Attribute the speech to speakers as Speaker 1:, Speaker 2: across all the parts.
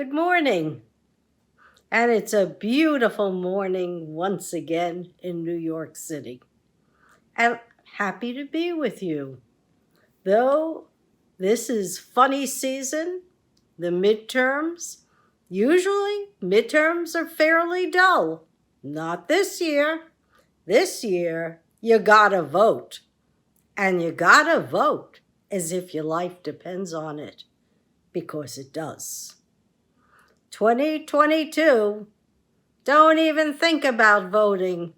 Speaker 1: Good morning. And it's a beautiful morning once again in New York City. And happy to be with you. Though this is funny season, the midterms, usually midterms are fairly dull. Not this year. This year, you gotta vote. And you gotta vote as if your life depends on it, because it does. 2022, don't even think about voting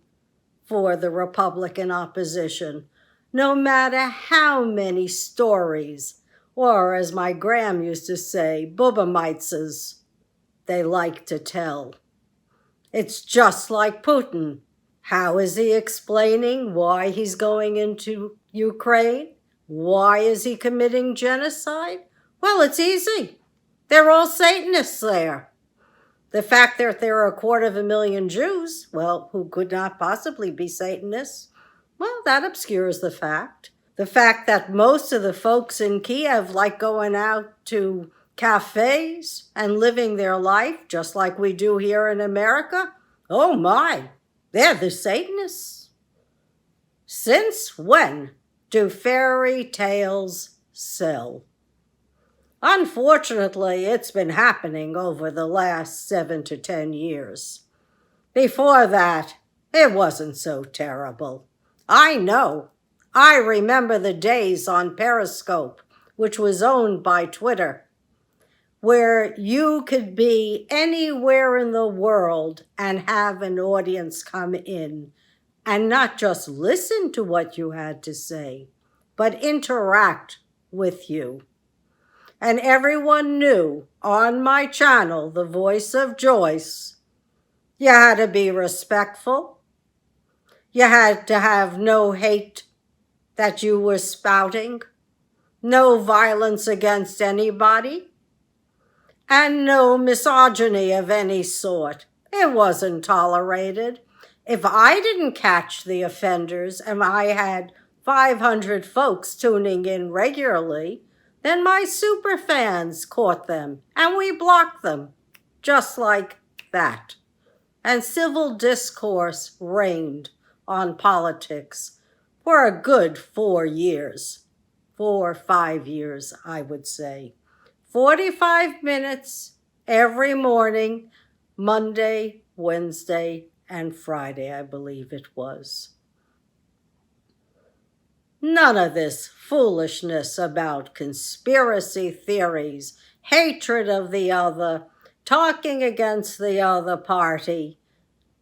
Speaker 1: for the Republican opposition, no matter how many stories, or as my Gram used to say, boobamitses, they like to tell. It's just like Putin. How is he explaining why he's going into Ukraine? Why is he committing genocide? Well, it's easy. They're all Satanists there. The fact that there are 250,000 Jews, well, who could not possibly be Satanists, well, that obscures the fact. The fact that most of the folks in Kiev like going out to cafes and living their life just like we do here in America, oh my, they're the Satanists. Since when do fairy tales sell? Unfortunately, it's been happening over the last 7 to 10 years. Before that, it wasn't so terrible. I know. I remember the days on Periscope, which was owned by Twitter, where you could be anywhere in the world and have an audience come in and not just listen to what you had to say, but interact with you. And everyone knew on my channel, The Voice of Joyce, you had to be respectful. You had to have no hate that you were spouting, no violence against anybody, and no misogyny of any sort. It wasn't tolerated. If I didn't catch the offenders and I had 500 folks tuning in regularly, then my super fans caught them, and we blocked them, just like that. And civil discourse reigned on politics for a good 4 years. 4 or 5 years, I would say. 45 minutes every morning, Monday, Wednesday, and Friday, I believe it was. None of this foolishness about conspiracy theories, hatred of the other, talking against the other party,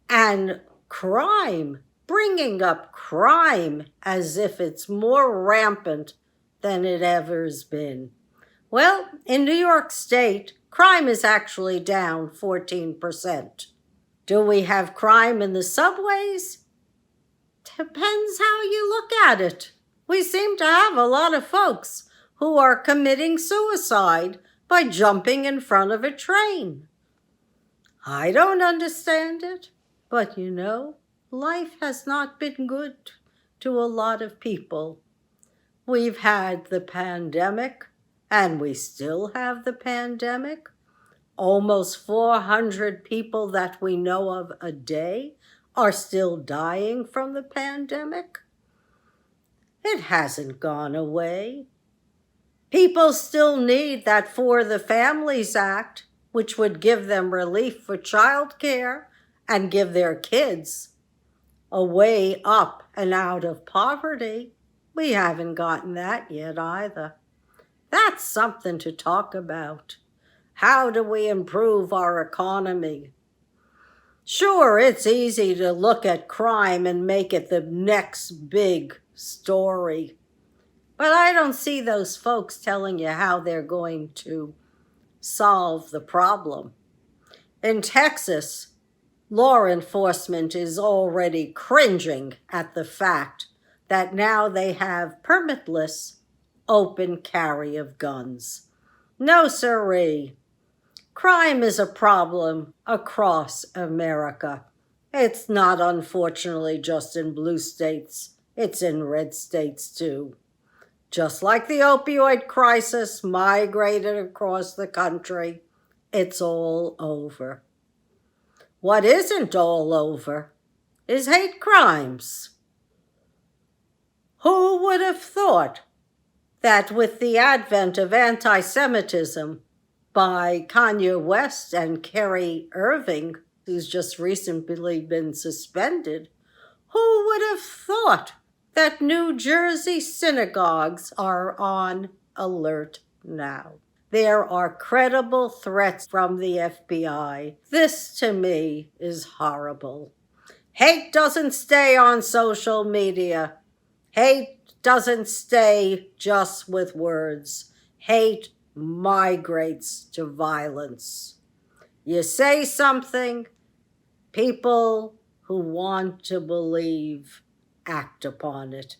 Speaker 1: and crime, bringing up crime as if it's more rampant than it ever's been. Well, in New York State, crime is actually down 14%. Do we have crime in the subways? Depends how you look at it. We seem to have a lot of folks who are committing suicide by jumping in front of a train. I don't understand it, but life has not been good to a lot of people. We've had the pandemic, and we still have the pandemic. Almost 400 people that we know of a day are still dying from the pandemic. It hasn't gone away. People still need that For the Families Act, which would give them relief for child care and give their kids a way up and out of poverty. We haven't gotten that yet either. That's something to talk about. How do we improve our economy? Sure, it's easy to look at crime and make it the next big story. But I don't see those folks telling you how they're going to solve the problem. In Texas, law enforcement is already cringing at the fact that now they have permitless open carry of guns. No siree. Crime is a problem across America. It's not, unfortunately, just in blue states. It's in red states, too. Just like the opioid crisis migrated across the country, it's all over. What isn't all over is hate crimes. Who would have thought that with the advent of anti-Semitism by Kanye West and Kerry Irving, who's just recently been suspended, who would have thought that New Jersey synagogues are on alert now? There are credible threats from the FBI. This, to me, is horrible. Hate doesn't stay on social media. Hate doesn't stay just with words. Hate migrates to violence. You say something, people who want to believe act upon it.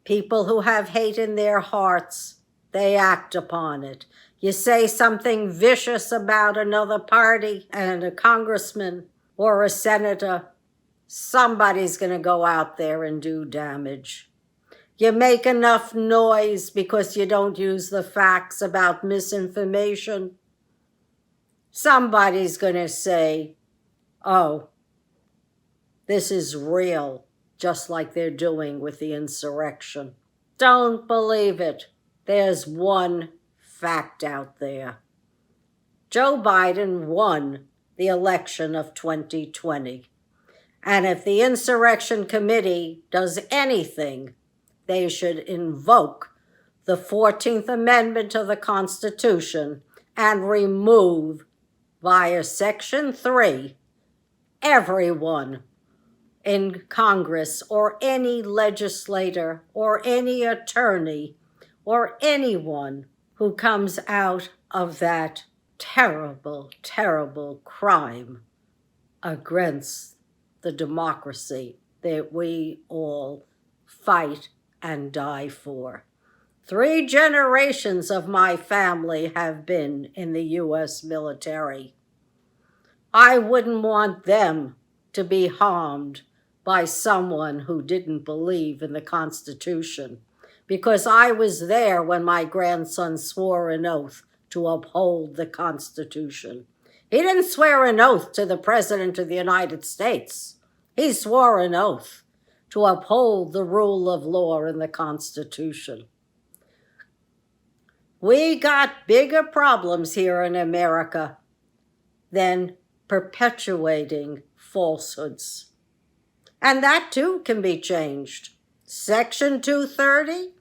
Speaker 1: People who have hate in their hearts, they act upon it. You say something vicious about another party and a congressman or a senator, somebody's going to go out there and do damage. You make enough noise because you don't use the facts about misinformation, somebody's going to say, oh, this is real, just like they're doing with the insurrection. Don't believe it. There's one fact out there. Joe Biden won the election of 2020. And if the Insurrection Committee does anything, they should invoke the 14th Amendment to the Constitution and remove, via Section 3, everyone in Congress or any legislator or any attorney or anyone who comes out of that terrible, terrible crime against the democracy that we all fight and die for. 3 generations of my family have been in the U.S. military. I wouldn't want them to be harmed by someone who didn't believe in the Constitution, because I was there when my grandson swore an oath to uphold the Constitution. He didn't swear an oath to the President of the United States. He swore an oath to uphold the rule of law in the Constitution. We got bigger problems here in America than perpetuating falsehoods. And that too can be changed. Section 230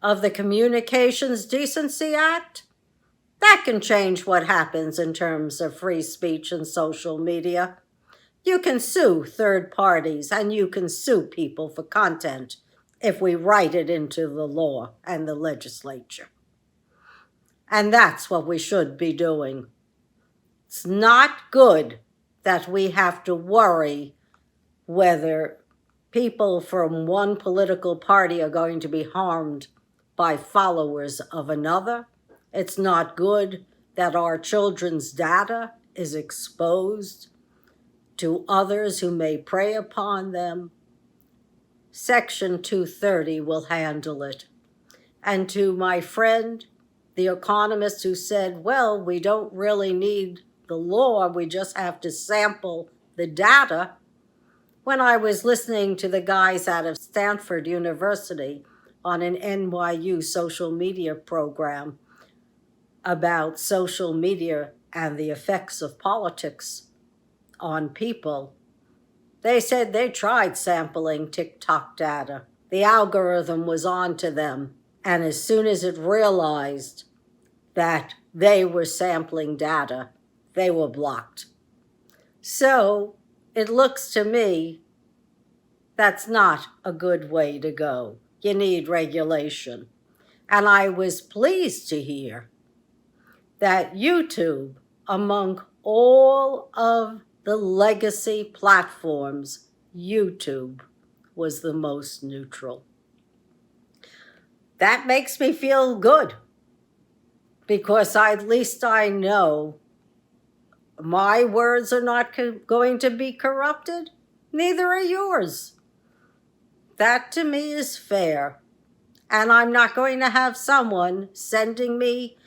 Speaker 1: of the Communications Decency Act, that can change what happens in terms of free speech and social media. You can sue third parties and you can sue people for content if we write it into the law and the legislature. And that's what we should be doing. It's not good that we have to worry whether people from one political party are going to be harmed by followers of another. It's not good that our children's data is exposed to others who may prey upon them. Section 230 will handle it. And to my friend, the economist who said, well, we don't really need the law, we just have to sample the data. When I was listening to the guys out of Stanford University on an NYU social media program about social media and the effects of politics on people, they said they tried sampling TikTok data. The algorithm was on to them, and as soon as it realized that they were sampling data, they were blocked. So it looks to me that's not a good way to go. You need regulation. And I was pleased to hear that YouTube, among all of the legacy platforms, YouTube was the most neutral. That makes me feel good, because at least I know my words are not going to be corrupted. Neither are yours. That to me is fair. And I'm not going to have someone sending me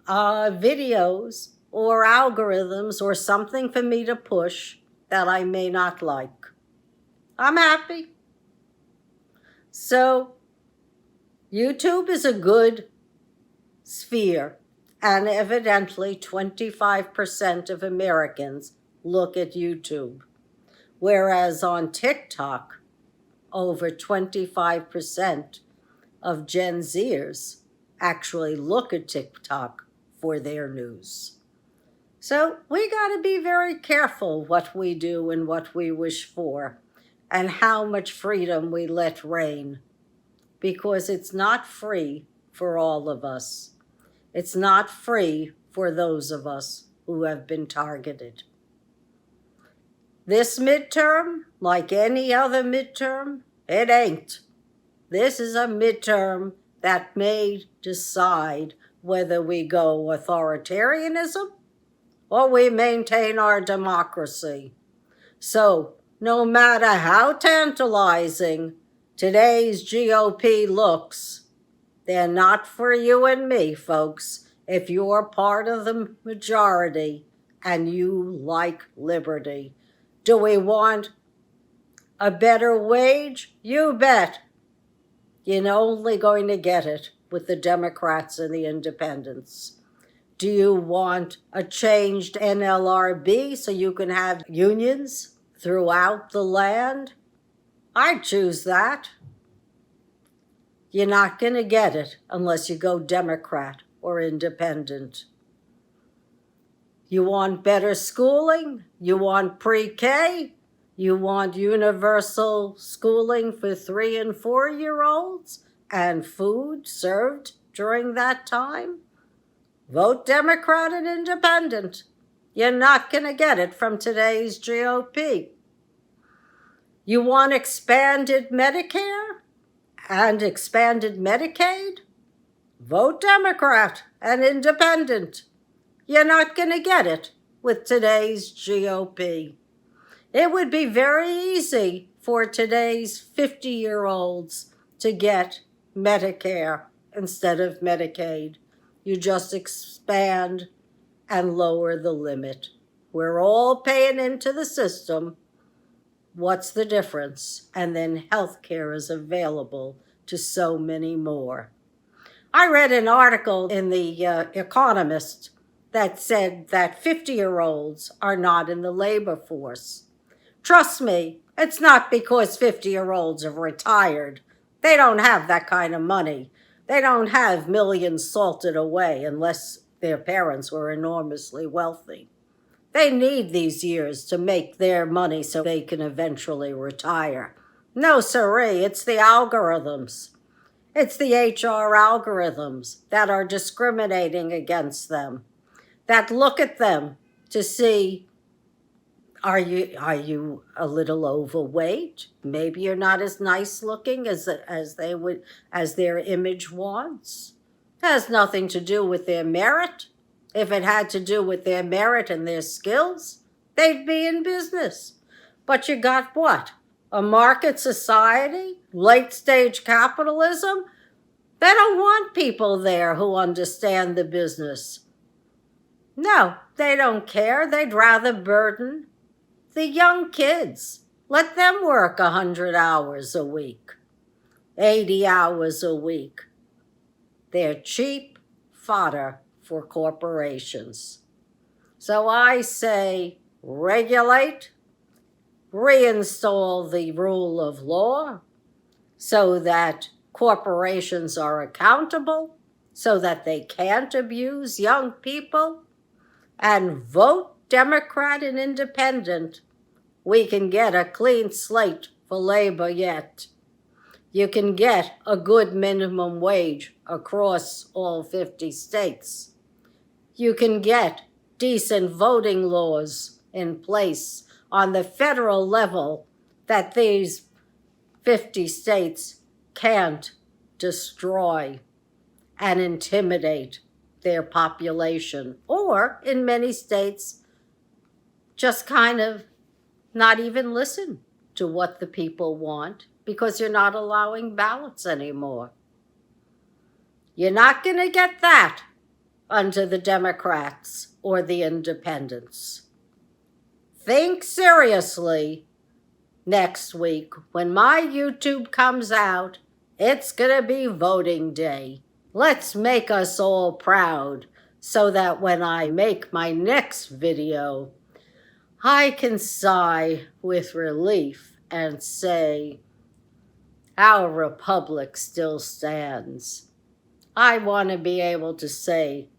Speaker 1: videos or algorithms or something for me to push that I may not like. I'm happy. So YouTube is a good sphere, and evidently 25% of Americans look at YouTube, whereas on TikTok, over 25% of Gen Zers actually look at TikTok for their news. So we got to be very careful what we do and what we wish for, and how much freedom we let reign, because it's not free for all of us. It's not free for those of us who have been targeted. This midterm, like any other midterm, it ain't. This is a midterm that may decide whether we go authoritarianism or we maintain our democracy. So, no matter how tantalizing today's GOP looks, they're not for you and me, folks, if you're part of the majority and you like liberty. Do we want a better wage? You bet. You're only going to get it with the Democrats and the independents. Do you want a changed NLRB so you can have unions throughout the land? I'd choose that. You're not going to get it unless you go Democrat or independent. You want better schooling? You want pre-K? You want universal schooling for 3 and 4-year-olds and food served during that time? Vote Democrat and independent. You're not going to get it from today's GOP. You want expanded Medicare and expanded Medicaid? Vote Democrat and independent. You're not going to get it with today's GOP. It would be very easy for today's 50-year-olds to get Medicare instead of Medicaid. You just expand and lower the limit. We're all paying into the system. What's the difference? And then health care is available to so many more. I read an article in the Economist that said that 50-year-olds are not in the labor force. Trust me, it's not because 50-year-olds have retired. They don't have that kind of money. They don't have millions salted away unless their parents were enormously wealthy. They need these years to make their money so they can eventually retire. No, sirree, it's the algorithms. It's the HR algorithms that are discriminating against them, that look at them to see, are you a little overweight? Maybe you're not as nice looking as their image wants. It has nothing to do with their merit. If it had to do with their merit and their skills, they'd be in business. But you got what? A market society? Late-stage capitalism? They don't want people there who understand the business. No, they don't care. They'd rather burden the young kids. Let them work 100 hours a week, 80 hours a week. They're cheap fodder for corporations. So I say regulate, reinstall the rule of law so that corporations are accountable, so that they can't abuse young people, and vote Democrat and independent. We can get a clean slate for labor yet. You can get a good minimum wage across all 50 states. You can get decent voting laws in place on the federal level that these 50 states can't destroy and intimidate their population, or in many states, just kind of not even listen to what the people want because you're not allowing ballots anymore. You're not going to get that unto the Democrats or the independents. Think seriously next week. When my YouTube comes out, it's gonna be voting day. Let's make us all proud so that when I make my next video, I can sigh with relief and say, our republic still stands. I want to be able to say,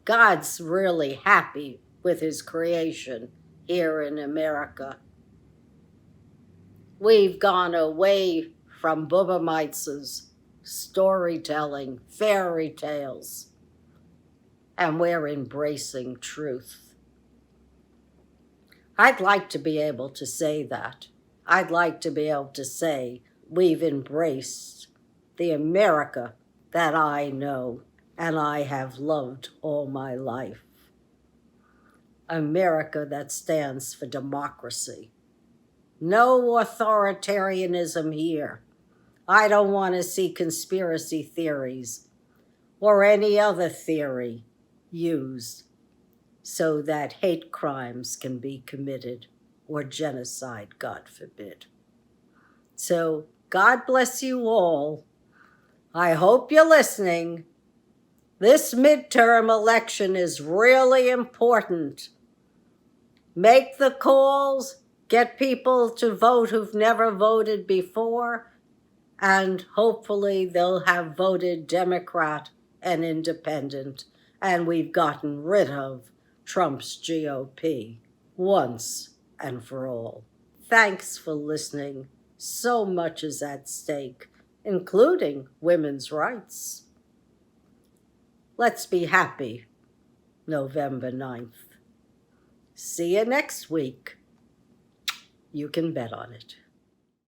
Speaker 1: God's really happy with his creation here in America. We've gone away from Bubameitz's storytelling, fairy tales, and we're embracing truth. I'd like to be able to say that. I'd like to be able to say we've embraced the America that I know and I have loved all my life. America that stands for democracy. No authoritarianism here. I don't want to see conspiracy theories or any other theory used so that hate crimes can be committed or genocide, God forbid. So God bless you all. I hope you're listening. This midterm election is really important. Make the calls, get people to vote who've never voted before, and hopefully they'll have voted Democrat and independent, and we've gotten rid of Trump's GOP once and for all. Thanks for listening. So much is at stake, including women's rights. Let's be happy November 9th. See you next week. You can bet on it.